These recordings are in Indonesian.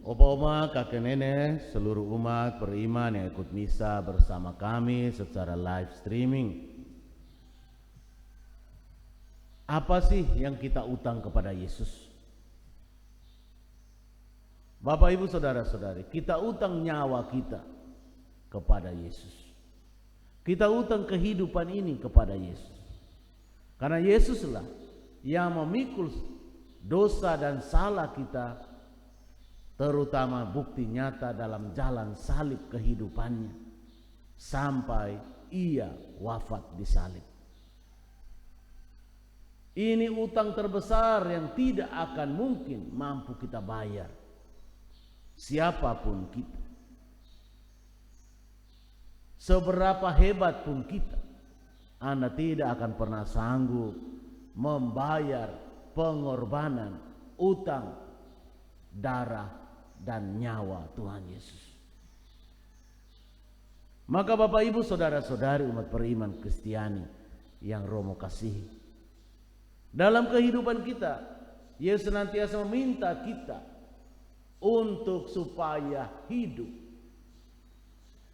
Opa-oma, kakek nenek, seluruh umat beriman yang ikut misa bersama kami secara live streaming. Apa sih yang kita utang kepada Yesus? Bapak, Ibu, Saudara-saudari, kita utang nyawa kita kepada Yesus. Kita utang kehidupan ini kepada Yesus. Karena Yesuslah yang memikul dosa dan salah kita, terutama bukti nyata dalam jalan salib kehidupannya sampai ia wafat di salib. Ini utang terbesar yang tidak akan mungkin mampu kita bayar, siapapun kita, seberapa hebat pun kita. Anda tidak akan pernah sanggup membayar pengorbanan utang darah dan nyawa Tuhan Yesus. Maka Bapak, Ibu, Saudara-saudari umat beriman Kristiani yang Romo kasihi, dalam kehidupan kita Yesus senantiasa meminta kita untuk supaya hidup,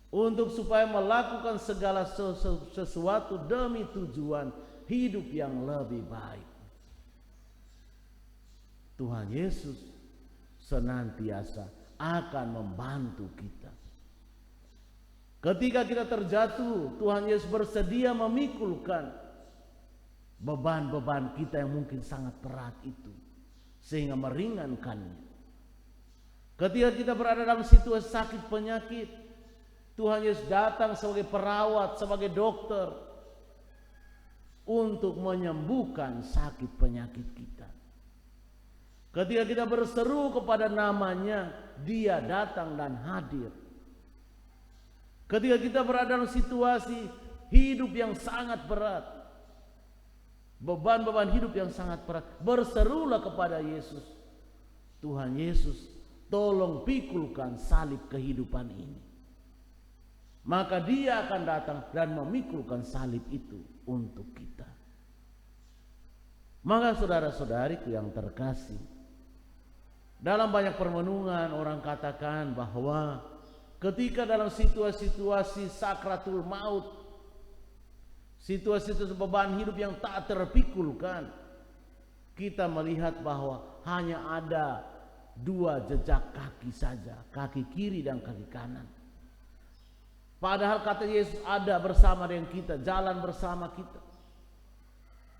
untuk supaya melakukan segala sesuatu demi tujuan hidup yang lebih baik. Tuhan Yesus senantiasa akan membantu kita. Ketika kita terjatuh, Tuhan Yesus bersedia memikulkan beban-beban kita yang mungkin sangat berat itu, sehingga meringankannya. Ketika kita berada dalam situasi sakit penyakit, Tuhan Yesus datang sebagai perawat, sebagai dokter untuk menyembuhkan sakit penyakit kita. Ketika kita berseru kepada namanya, Dia datang dan hadir. Ketika kita berada dalam situasi hidup yang sangat berat, beban-beban hidup yang sangat berat, berserulah kepada Yesus. Tuhan Yesus, tolong pikulkan salib kehidupan ini. Maka Dia akan datang dan memikulkan salib itu untuk kita. Maka saudara-saudariku yang terkasih, dalam banyak permenungan orang katakan bahwa ketika dalam situasi-situasi sakratul maut, situasi beban hidup yang tak terpikulkan, kita melihat bahwa hanya ada dua jejak kaki saja, kaki kiri dan kaki kanan. Padahal kata Yesus ada bersama dengan kita, jalan bersama kita.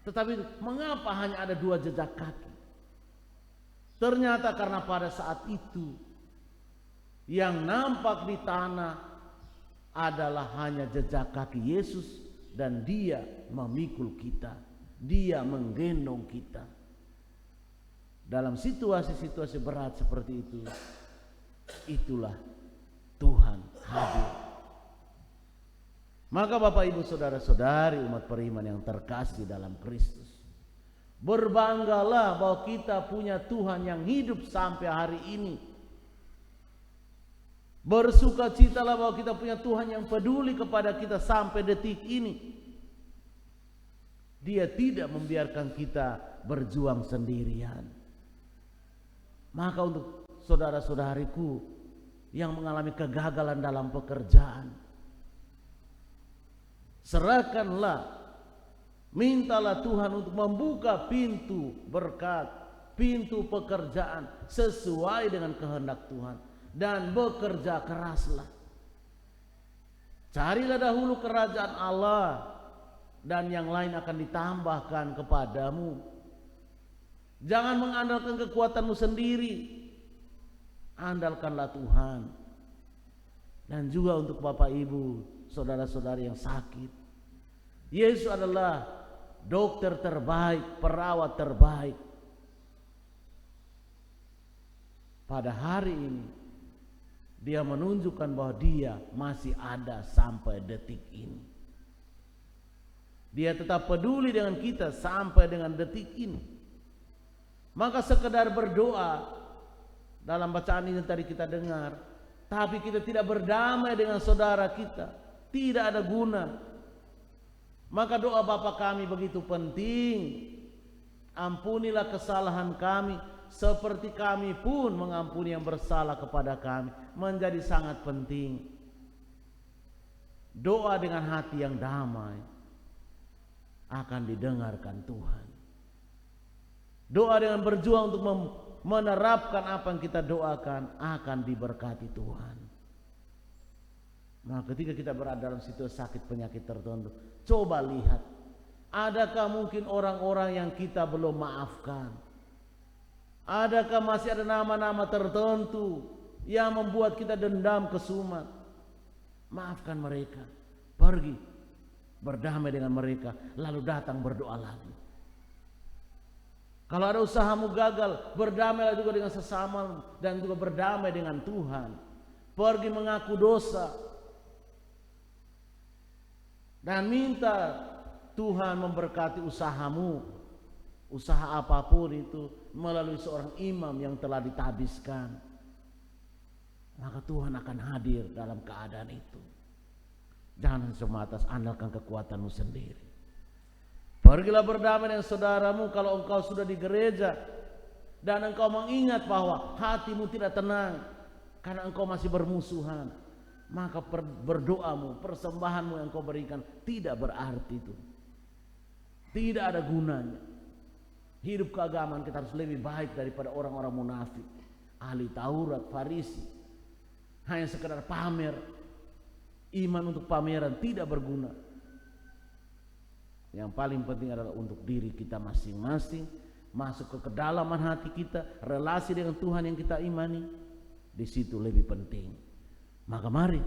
Tetapi mengapa hanya ada dua jejak kaki? Ternyata karena pada saat itu yang nampak di tanah adalah hanya jejak kaki Yesus, dan Dia memikul kita, Dia menggendong kita. Dalam situasi-situasi berat seperti itu, itulah Tuhan hadir. Maka Bapak, Ibu, Saudara-saudari umat beriman yang terkasih dalam Kristus, berbanggalah bahwa kita punya Tuhan yang hidup sampai hari ini. Bersukacitalah bahwa kita punya Tuhan yang peduli kepada kita sampai detik ini. Dia tidak membiarkan kita berjuang sendirian. Maka untuk saudara-saudariku yang mengalami kegagalan dalam pekerjaan, serahkanlah, mintalah Tuhan untuk membuka pintu berkat, pintu pekerjaan sesuai dengan kehendak Tuhan, dan bekerja keraslah. Carilah dahulu kerajaan Allah, dan yang lain akan ditambahkan kepadamu. Jangan mengandalkan kekuatanmu sendiri, andalkanlah Tuhan. Dan juga untuk Bapak, Ibu, saudara-saudari yang sakit, Yesus adalah dokter terbaik, perawat terbaik. Pada hari ini Dia menunjukkan bahwa Dia masih ada sampai detik ini. Dia tetap peduli dengan kita sampai dengan detik ini. Maka sekedar berdoa dalam bacaan ini tadi kita dengar, tapi kita tidak berdamai dengan saudara kita, tidak ada guna. Maka doa Bapa kami begitu penting. Ampunilah kesalahan kami seperti kami pun mengampuni yang bersalah kepada kami, menjadi sangat penting. Doa dengan hati yang damai akan didengarkan Tuhan. Doa dengan berjuang untuk menerapkan apa yang kita doakan akan diberkati Tuhan. Nah, ketika kita berada dalam situasi sakit penyakit tertentu, coba lihat, adakah mungkin orang-orang yang kita belum maafkan? Adakah masih ada nama-nama tertentu yang membuat kita dendam kesumat? Maafkan mereka, pergi berdamai dengan mereka, lalu datang berdoa lagi. Kalau ada usahamu gagal, berdamailah juga dengan sesama dan juga berdamai dengan Tuhan. Pergi mengaku dosa dan minta Tuhan memberkati usahamu, usaha apapun itu, melalui seorang imam yang telah ditabiskan. Maka Tuhan akan hadir dalam keadaan itu. Jangan semata andalkan kekuatanmu sendiri. Pergilah berdamai dengan saudaramu kalau engkau sudah di gereja dan engkau mengingat bahwa hatimu tidak tenang karena engkau masih bermusuhan. Maka berdoamu, persembahanmu yang engkau berikan tidak berarti itu. Tidak ada gunanya. Hidup keagamaan kita harus lebih baik daripada orang-orang munafik, ahli Taurat, Farisi. Hanya sekedar pamer. Iman untuk pameran tidak berguna. Yang paling penting adalah untuk diri kita masing-masing, masuk ke kedalaman hati kita, relasi dengan Tuhan yang kita imani. Di situ lebih penting. Maka mari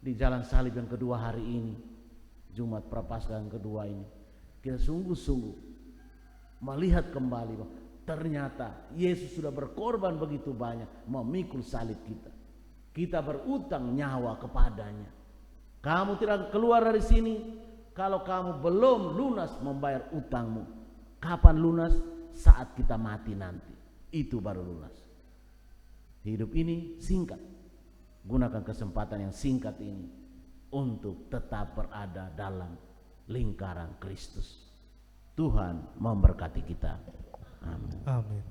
di jalan salib yang kedua hari ini, Jumat Prapaskah yang kedua ini, kita sungguh-sungguh melihat kembali bahwa ternyata Yesus sudah berkorban begitu banyak memikul salib kita. Kita berutang nyawa kepadanya. Kamu tidak keluar dari sini kalau kamu belum lunas membayar utangmu. Kapan lunas? Saat kita mati nanti. Itu baru lunas. Hidup ini singkat. Gunakan kesempatan yang singkat ini untuk tetap berada dalam lingkaran Kristus. Tuhan memberkati kita. Amin. Amin.